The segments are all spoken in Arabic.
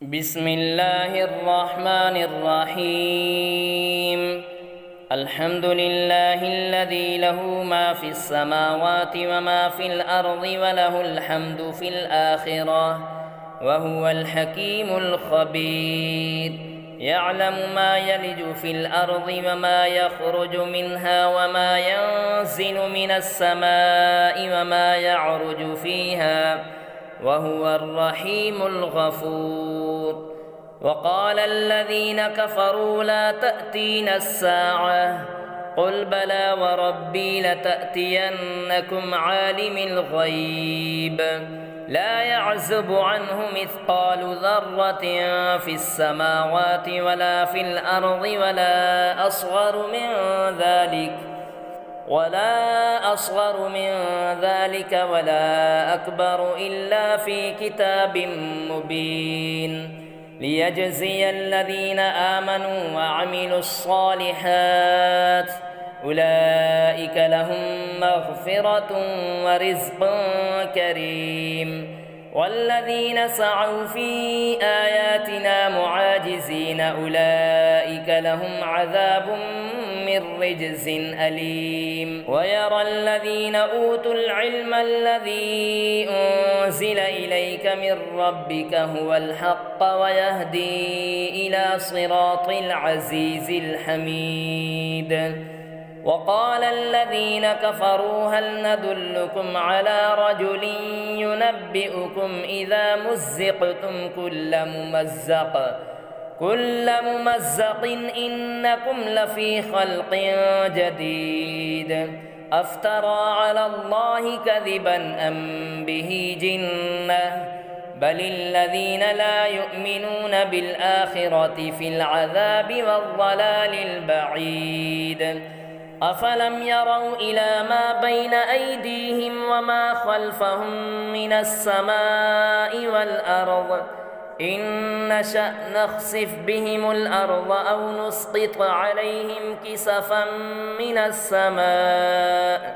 بسم الله الرحمن الرحيم. الحمد لله الذي له ما في السماوات وما في الأرض وله الحمد في الآخرة وهو الحكيم الخبير. يعلم ما يلج في الأرض وما يخرج منها وما ينزل من السماء وما يعرج فيها وهو الرحيم الغفور. وقال الذين كفروا لا تأتينا الساعة قل بلى وربي لتأتينكم عالم الغيب لا يعزب عنه مثقال ذرة في السماوات ولا في الأرض ولا أصغر من ذلك ولا أكبر إلا في كتاب مبين ليجزي الذين آمنوا وعملوا الصالحات أولئك لهم مغفرة ورزق كريم. والذين سعوا في آياتنا معاجزين أولئك لهم عذاب من رجز أليم. ويرى الذين أوتوا العلم الذي أنزل إليك من ربك هو الحق ويهدي إلى صراط العزيز الحميد. وقال الذين كفروا هل ندلكم على رجل ينبئكم إذا مزقتم كل ممزق إنكم لفي خلق جديد أفترى على الله كذبا أم به جنة بل الذين لا يؤمنون بالآخرة في العذاب والضلال البعيد. أفلم يروا إلى ما بين أيديهم وما خلفهم من السماء والأرض إن نشأ نخسف بهم الأرض أو نسقط عليهم كسفا من السماء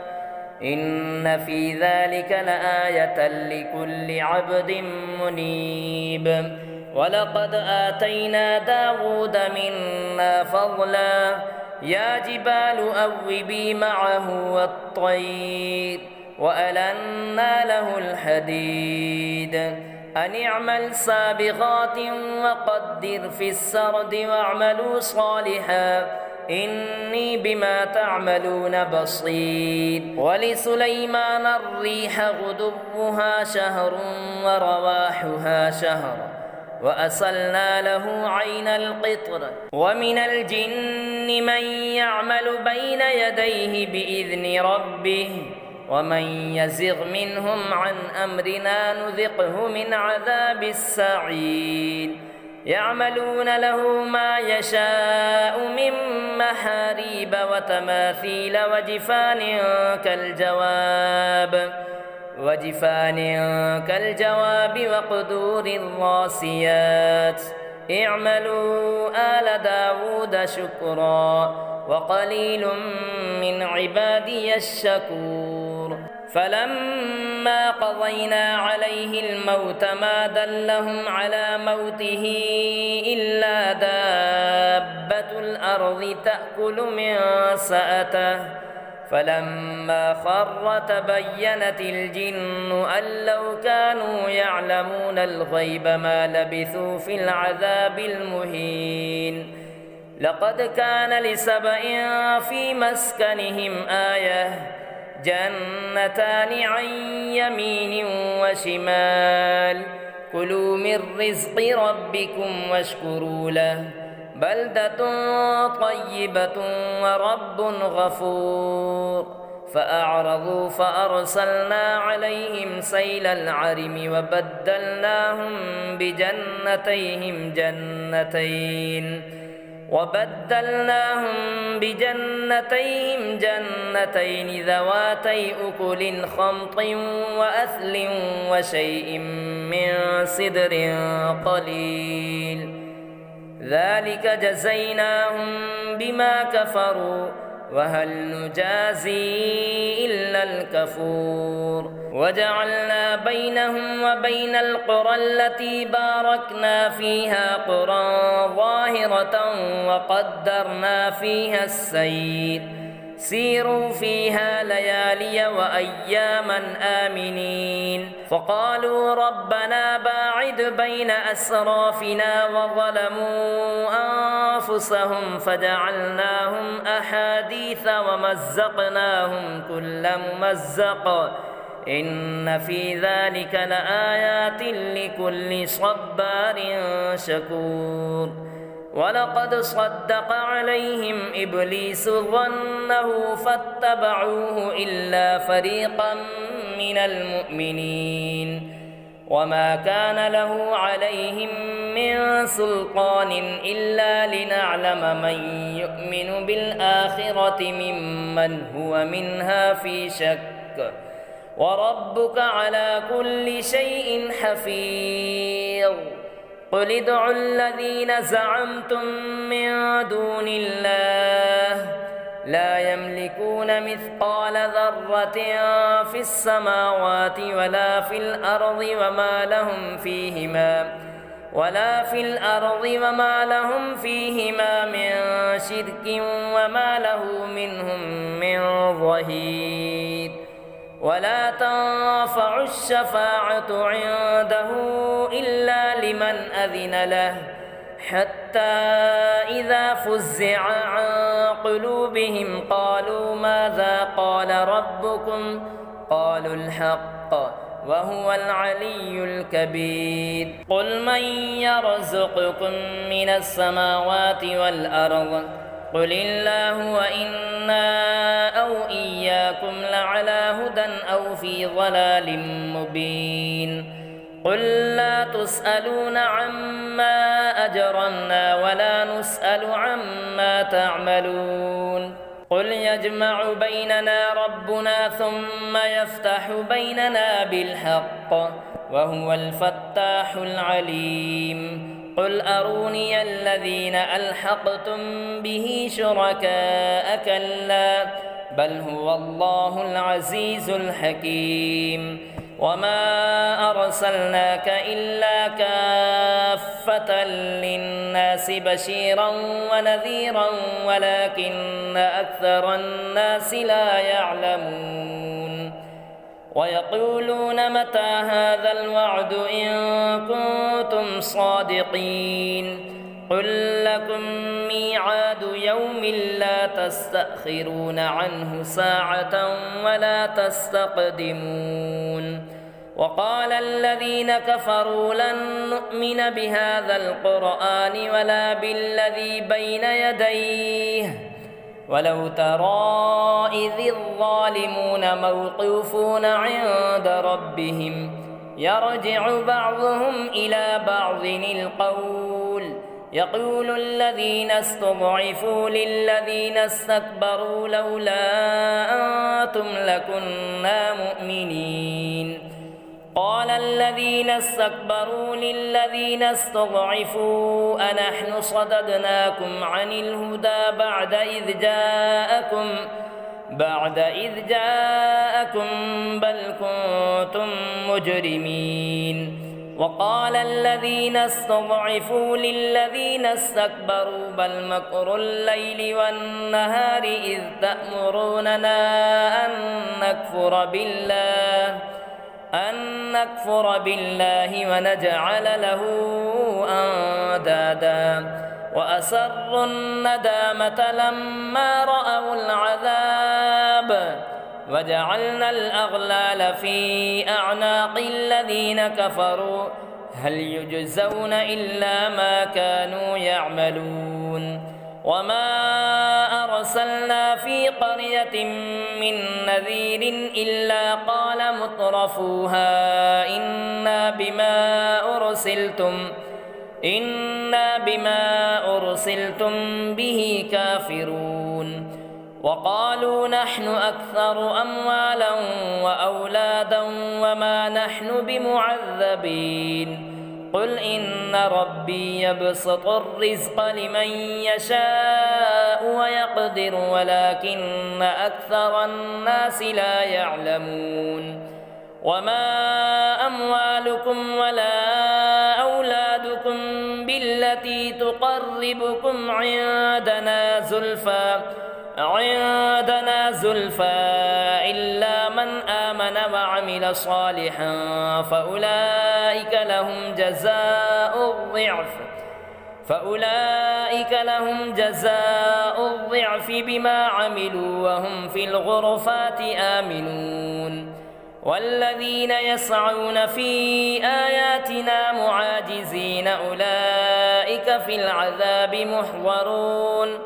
إن في ذلك لآية لكل عبد منيب. ولقد آتينا داود منا فضلا يا جبال أوبي معه والطير وألنا له الحديد أن اعمل سابغات وقدر في السرد واعملوا صالحا إني بما تعملون بصير. ولسليمان الريح غدوها شهر ورواحها شهر وأسلنا له عين القطر. ومن الجن من يعمل بين يديه بإذن ربه ومن يزغ منهم عن أمرنا نذقه من عذاب السعير. يعملون له ما يشاء من محاريب وتماثيل وجفان كالجواب وقدور الراسيات. اعملوا آل داود شكرا وقليل من عبادي الشكور. فلما قضينا عليه الموت ما دلهم على موته إلا دابة الأرض تأكل من سأته فلما خر تبينت الجن أن لو كانوا يعلمون الغيب ما لبثوا في العذاب المهين. لقد كان لسبإ في مسكنهم آية جنتان عن يمين وشمال كلوا من رزق ربكم واشكروا له بلدة طيبة ورب غفور. فأعرضوا فأرسلنا عليهم سيل العرم وبدلناهم بجنتيهم جنتين ذواتي أكل خمط وأثل وشيء من سدر قليل ذلك جزيناهم بما كفروا وهل نجازي إلا الكفور. وجعلنا بينهم وبين القرى التي باركنا فيها قرى ظاهرة وقدرنا فيها السير سيروا فيها ليالي وأياما آمنين فقالوا ربنا باعد بين أسرافنا وظلموا أنفسهم فجعلناهم أحاديث ومزقناهم كل ممزق إن في ذلك لآيات لكل صبار شكور ولقد صدق عليهم إبليس ظنه فاتبعوه إلا فريقا من المؤمنين وما كان له عليهم من سلطان إلا لنعلم من يؤمن بالآخرة ممن هو منها في شك وربك على كل شيء حفيظ قل ادعوا الذين زعمتم من دون الله لا يملكون مثقال ذرة في السماوات ولا في الأرض وما لهم فيهما من شرك وما له منهم من ظهير ولا تنفع الشفاعة عنده إلا لمن أذن له حتى إذا فزع عن قلوبهم قالوا ماذا قال ربكم قالوا الحق وهو العلي الكبير قل من يرزقكم من السماوات والأرض قل الله وإنا أو إياكم لعلى هدى أو في ضلال مبين قل لا تسألون عما أجرمنا ولا نسأل عما تعملون قل يجمع بيننا ربنا ثم يفتح بيننا بالحق وهو الفتاح العليم قل أروني الذين ألحقتم به شركاء كلا بل هو الله العزيز الحكيم وما أرسلناك إلا كافة للناس بشيرا ونذيرا ولكن أكثر الناس لا يعلمون ويقولون متى هذا الوعد إن كنتم صادقين قل لكم ميعاد يوم لا تستأخرون عنه ساعة ولا تستقدمون وقال الذين كفروا لن نؤمن بهذا القرآن ولا بالذي بين يديه ولو ترى إذ الظالمون موقوفون عند ربهم يرجع بعضهم إلى بعض القول يقول الذين استضعفوا للذين استكبروا لولا أنتم لكنا مؤمنين قال الذين استكبروا للذين استضعفوا أنحن صددناكم عن الهدى بعد إذ جاءكم بل كنتم مجرمين وقال الذين استضعفوا للذين استكبروا بل مكر الليل والنهار إذ تأمروننا أن نكفر بالله ونجعل له أندادا وأسروا الندامة لما رأوا العذاب وجعلنا الأغلال في أعناق الذين كفروا هل يجزون إلا ما كانوا يعملون وما أرسلنا في قرية من نذير إلا قال مترفوها إنا بما أرسلتم به كافرون وقالوا نحن أكثر أموالا وأولادا وما نحن بمعذبين قل إن ربي يبسط الرزق لمن يشاء ويقدر ولكن أكثر الناس لا يعلمون وما أموالكم ولا أولادكم بالتي تقربكم عندنا زلفى إلا من آمن وعمل صالحا فأولئك لهم جزاء الضعف بما عملوا وهم في الغرفات آمنون والذين يسعون في آياتنا معاجزين أولئك في العذاب محضرون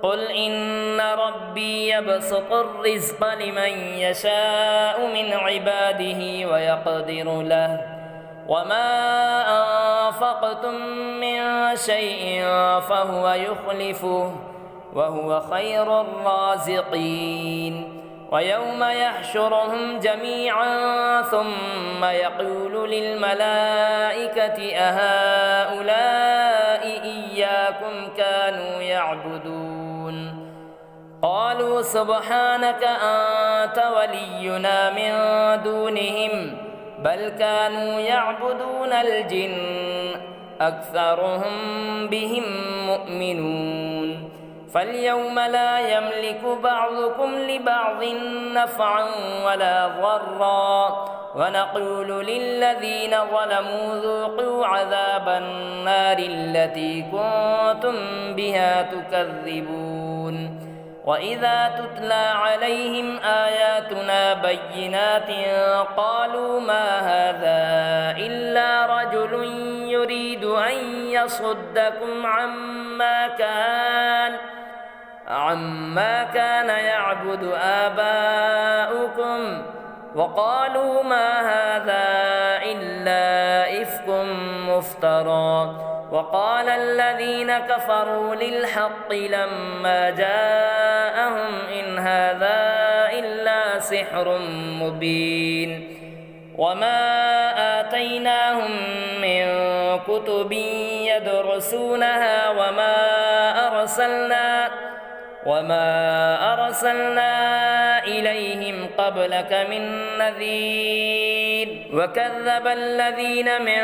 قل إن ربي يبسط الرزق لمن يشاء من عباده ويقدر له وما أنفقتم من شيء فهو يخلفه وهو خير الرازقين ويوم يحشرهم جميعا ثم يقول للملائكة أهؤلاء إياكم كانوا يعبدون قالوا سبحانك أنت ولينا من دونهم بل كانوا يعبدون الجن أكثرهم بهم مؤمنون فاليوم لا يملك بعضكم لبعض نفعا ولا ضرا ونقول للذين ظلموا ذوقوا عذاب النار التي كنتم بها تكذبون وإذا تتلى عليهم آياتنا بينات قالوا ما هذا إلا رجل يريد أن يصدكم عما كان يعبد آباؤكم وقالوا ما هذا إلا إفك مفترى وقال الذين كفروا للحق لما جاءهم إن هذا إلا سحر مبين وما آتيناهم من كتب يدرسونها وما أرسلنا إليهم قبلك من نذير وكذب الذين من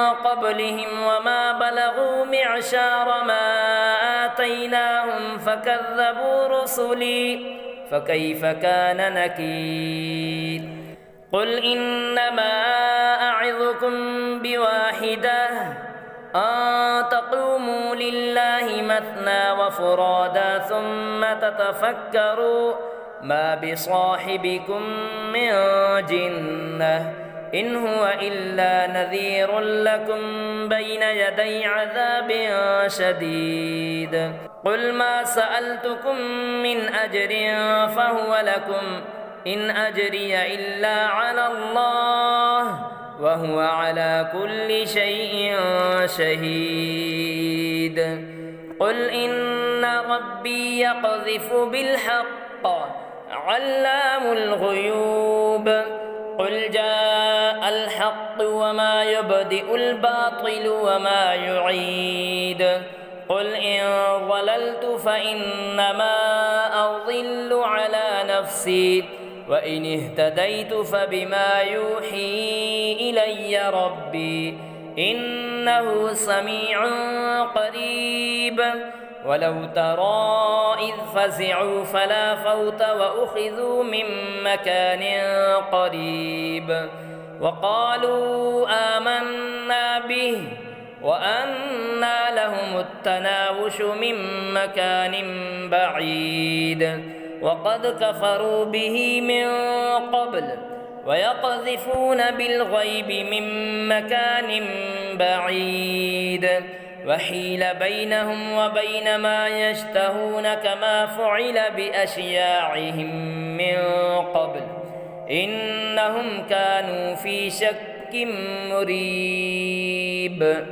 قبلهم وما بلغوا معشار ما آتيناهم فكذبوا رسلي فكيف كان نكير قل إنما أعظكم بواحدة أن تقوموا لله مثنى وفرادا ثم تتفكروا ما بصاحبكم من جنة إن هو إلا نذير لكم بين يدي عذاب شديد قل ما سألتكم من أجر فهو لكم إن أجري إلا على الله وهو على كل شيء شهيد قل إن ربي يقذف بالحق علام الغيوب قل جاء الحق وما يبدئ الباطل وما يعيد قل إن ضللت فإنما أضل على نفسي وإن اهتديت فبما يوحي إلي ربي إنه سميع قريب ولو ترى إذ فزعوا فلا فوت وأخذوا من مكان قريب وقالوا آمنا به وأنى لهم التناوش من مكان بعيد وقد كفروا به من قبل ويقذفون بالغيب من مكان بعيد وحيل بينهم وبين ما يشتهون كما فعل بأشياعهم من قبل إنهم كانوا في شك مريب